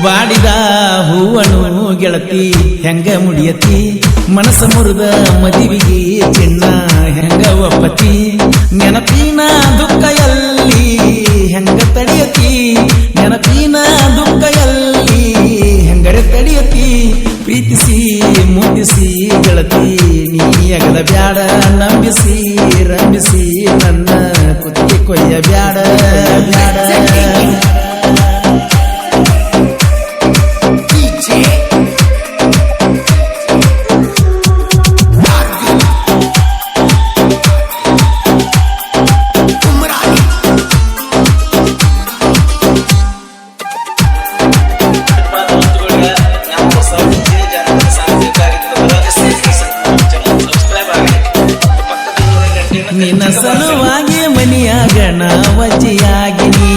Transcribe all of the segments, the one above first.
ಬಾಡಿದ ಹೂವನು ಗೆಳತಿ ಹೆಂಗ ಮುಡಿಯತಿ ಮನಸ್ಸ ಮುರಿದ ಮದುವಿಗೆ ಚಿನ್ನ ಹೆಂಗ ಒಪ್ಪತಿ ನೆನಪಿನ ದುಃಖ ಎಲ್ಲಿ ಹೆಂಗ ತಡೆಯತಿ ನೆನಪಿನ ದುಃಖ ಎಲ್ಲಿ ಹೆಂಗರೆ ತಡೆಯತಿ ಪ್ರೀತಿಸಿ ಮುಗಿಸಿ ಗೆಳತಿ ನೀ ಅಗದ ಬ್ಯಾಡ ನಂಬಿಸಿ ರಂಬಿಸಿ ನನ್ನ ಕುತ್ತಿಗೆ ಕೊಯ್ಯ ಬ್ಯಾಡ ಬ್ಯಾಡ ನಿನ್ನ ಸಲುವಾಗಿ ಮನಿಯಾಗ ನಾವಜಿಯಾಗಿನಿ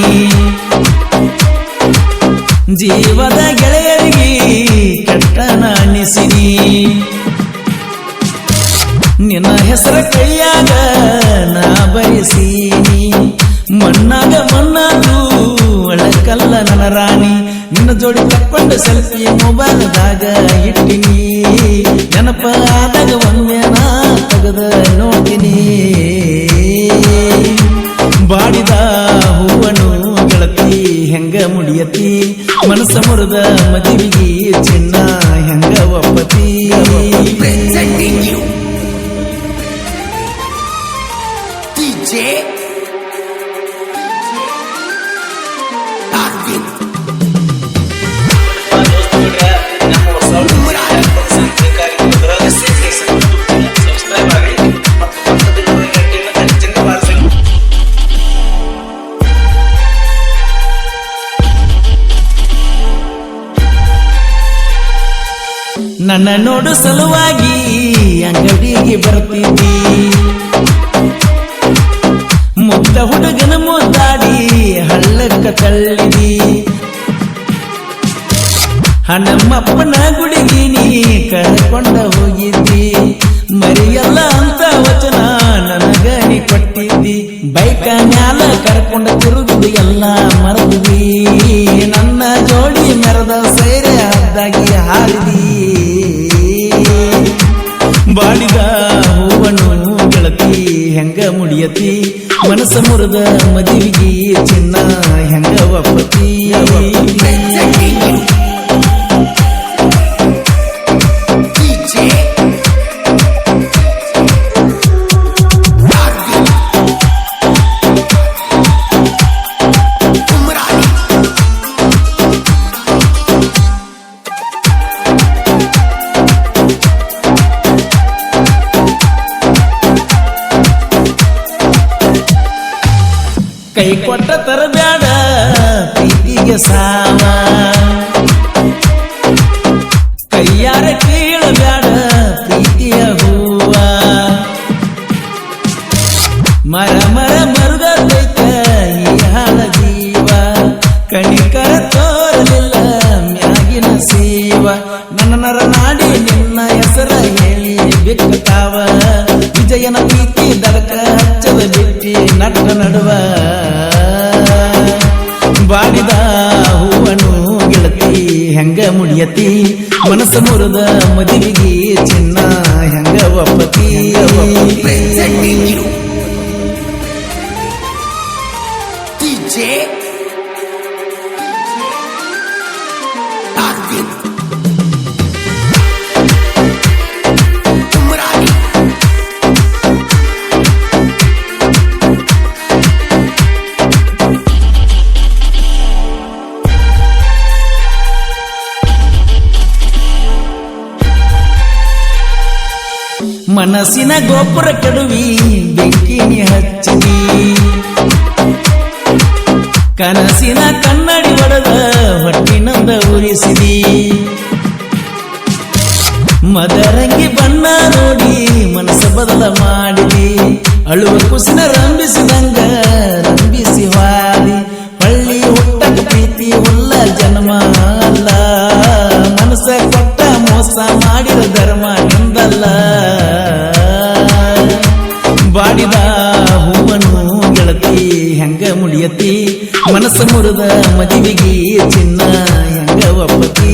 ಜೀವದ ಗೆಳೆಯರಿಗೆ ಕೆಟ್ಟ ನಾಣಿಸಿನಿ ನಿನ್ನ ಹೆಸರ ಕೈಯಾಗ ನಾ ಬಯಸೀನಿ ಮಣ್ಣಾಗ ಮಣ್ಣಾದು ಒಳಕಲ್ಲ ನನ್ನ ರಾಣಿ ನಿನ್ನ ಜೋಡಿ ತಕ್ಕೊಂಡು ಸೆಲ್ಫಿ ಮೊಬೈಲ್ದಾಗ ಇಟ್ಟಿನಿ ನೆನಪ ಆದಾಗ ಒಮ್ಮೆ ನಾ ತೆಗೆದ ನೋಡ್ತೀನಿ ಬಾಡಿದ ಹೂವನು ಗೆಳತಿ ಹೆಂಗ ಮುಡಿಯತಿ ಮನಸ್ಸ ಮುರಿದ ಮದುವಿಗೆ ಚಿನ್ನ ಹೆಂಗ ಒಪ್ಪತಿ ನನ್ನ ನೋಡು ಸಲುವಾಗಿ ಅಂಗಡಿಗೆ ಬರ್ತಿದ್ದಿ ಮುದ್ದ ಹುಡುಗನ ಮುದ್ದಾಡಿ ಹಳ್ಳಕ್ಕ ತಳ್ಳಿದಿ ಹಣ್ಣಮ್ಮಪ್ಪನ ಗುಡಿಗೆ ನೀ ಕಳ್ಕೊಂಡ ಹೋಗಿದ್ದಿ ಮರಿಯಲ್ಲ ಅಂತ ವಚನ ನನಗ ನೀ ಕೊಟ್ಟಿದ್ದಿ ಬೈಕ ಮ್ಯಾಲ ಕರ್ಕೊಂಡ ತಿರುಗುದು ಎಲ್ಲ ಮರದ್ವಿ ನನ್ನ ಜೋಡಿ ಮೆರದ ಸೈರೆ ಅದ್ದಾಗಿ ಹಾರಿದಿ ಬಾಡಿದ ಹೂವನು ಗೆಳತಿ ಹೆಂಗ ಮುಡಿಯತಿ ಮನಸ್ಸ ಮುರಿದ ಮದುವಿಗೆ ಚಿನ್ನ ಹೆಂಗ ಒಪ್ಪತಿ ಕೈ ಕೊಟ್ಟ ತರಬ್ಯಾಡ ಪ್ರೀತಿಗೆ ಸಾವ ಕೈಯಾರ ಕೀಳಬ್ಯಾಡ ಪ್ರೀತಿಯ ಹೂವ ಮರ ಮರ ಮರುಗೈತ ಈ ಹಾಳ ಜೀವ ಕಣಿಕರ ತೋರಲಿಲ್ಲ ಮ್ಯಾಗಿನ ಸೇವ ನನ್ನ ನರ ನಾಡಿ ನಿನ್ನ ಹೆಸರ ಹೇಳಿ ಬಿಕ್ಕತಾವ ವಿಜಯನ ಪ್ರೀತಿ ದಡಕ ಹಚ್ಚದ ಬಿಟ್ಟಿ ನಟ ನಡುವ ಬಾಡಿದ ಹೂವನು ಗೆಳತಿ ಹೆಂಗ ಮುಡಿಯತಿ ಮನಸ್ಸ ಮುರಿದ ಮದುವಿಗೆ ಚಿನ್ನ ಹೆಂಗ ಒಪ್ಪತಿ ಮನಸ್ಸಿನ ಗೋಪುರ ಕೆಡುವಿ ಬೆಂಕಿನಿ ಹಚ್ಚಿದಿ ಕನಸಿನ ಕನ್ನಡಿ ಒಡೆದ ಹೊಟ್ಟಿನಂದ ಉರಿಸಿದಿ ಮದರಂಗಿ ಬಣ್ಣ ನೋಡಿ ಮನಸ್ಸ ಬದಲ ಮಾಡಿದಿ ಅಳುವ ಕುಸಿನ ರಂಬಿಸಿದಂಗ ರಂಬಿಸಿ ವಾದಿ ಹಳ್ಳಿ ಹುಟ್ಟಕ ಪ್ರೀತಿ ಉಲ್ಲ ಜನ್ಮ ಅಲ್ಲ ಮನಸ್ಸ ಕೊಟ್ಟ ಮೋಸ ಮಾಡಿದ ಧರ್ಮ ನಿಂದಲ್ಲ ಬಾಡಿದ ಹೂವನು ಗೆಳತಿ ಹೆಂಗ ಮುಡಿಯತಿ ಮನಸ್ಸ ಮುರಿದ ಮದುವಿಗೆ ಚಿನ್ನ ಹೆಂಗ ಒಪ್ಪತಿ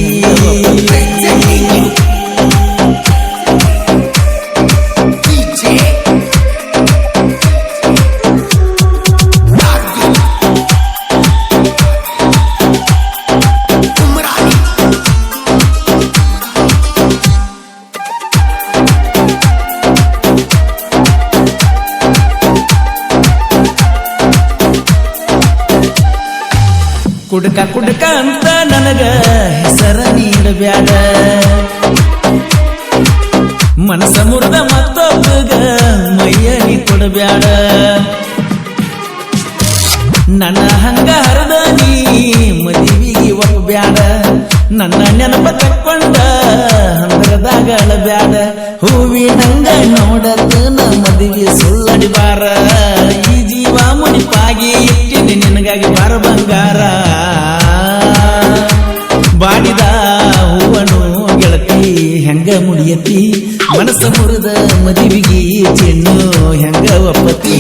ಕುಡ್ಕ ಕುಡ್ಕ ಅಂತ ನನಗ ಹೆಸರ ನೀಡಬ್ಯಾಡ ಮನಸ ಮುರಿದ ಮತ್ತೊಬ್ಬಗ ಮೈಯ ನೀ ಕೊಡಬ್ಯಾಡ ನನ್ನ ಹಂಗ ಹರದ ನೀ ಮದುವಿಗೆ ಒಪ್ಪಬ್ಯಾಡ ನನ್ನ ನೆನಪ ತಕ್ಕೊಂಡ ಹಂದರದಾಗ ಅಳಬ್ಯಾಡ ಹೂವಿನಂಗ ನೋಡತನ ಮದುವೆ ಸುಳ್ಳಡಿಬಾರ ಈ ಜೀವ ಮುಡಿಪಾಗಿ ಇಟ್ಟಿನಿ ನಿನಗಾಗಿ ಬಾರ ಬಂಗಾರ ಬಾಡಿದ ಹೂವನು ಗೆಳತಿ ಹೆಂಗ ಮುಡಿಯತಿ ಮನಸ್ಸ ಮುರಿದ ಮದುವಿಗೆ ಚೆನ್ನು ಹೆಂಗ ಒಪ್ಪತಿ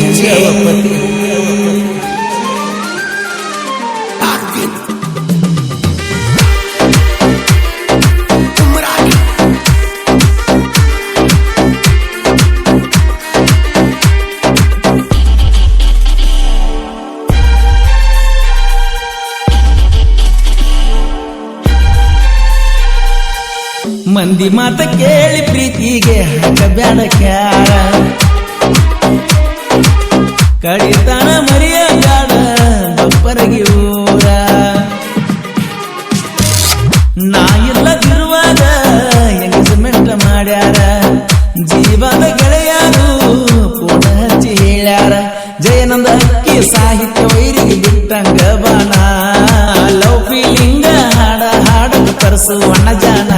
ಮಂದಿ ಮಾತ ಕೇಳಿ ಪ್ರೀತಿಗೆ ಹಾಕಬ್ಯಾಡ ಕ್ಯಾರ ಕಡಿತಾನ ಮರಿಯ ಬ್ಯಾಡ ಬಪ್ಪರಗಿ ಊರ ನಾ ಇಲ್ಲದಿರುವಾಗ ಎಂಗೇಜ್ಮೆಂಟ್ ಮಾಡ್ಯಾರ ಜೀವದ ಗೆಳೆಯರು ಪೂರ್ಣ ಹಚ್ಚಿ ಹೇಳ್ಯಾರ ಜಯನಂದ ಅಕ್ಕಿ ಸಾಹಿತ್ಯ ವೈರಿಗೆ ಬಿಟ್ಟಂಗ ಬಾಣ ಲವ್ ಫೀಲಿಂಗ ಹಾಡ ತರಿಸುವಣ್ಣ ಜಾಣ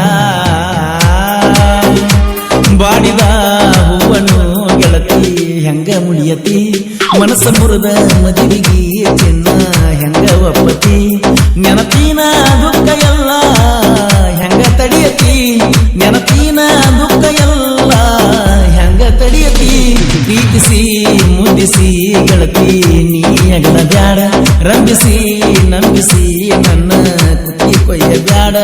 ಬಾಡಿದ ಹೂವನು ಗೆಳತಿ ಹೆಂಗ ಮುಡಿಯತಿ ಮನಸ್ಸ ಮುರಿದ ಮದುವಿಗೆ ಚಿನ್ನ ಹೆಂಗ ಒಪ್ಪತಿ ನೆನಪಿನ ದುಃಖ ಎಲ್ಲ ಹೆಂಗ ತಡಿಯತಿ ನೆನಪಿನ ದುಃಖ ಎಲ್ಲ ಹೆಂಗ ತಡಿಯತಿ ಪ್ರೀತಿಸಿ ಮುದಿಸಿ ಗೆಳತಿ ನೀ ಅಗಲ ಬ್ಯಾಡ ರಂಬಿಸಿ ನಂಬಿಸಿ ನನ್ನ ಕುತ್ತಿ ಕೊಯ್ಯ ಬ್ಯಾಡ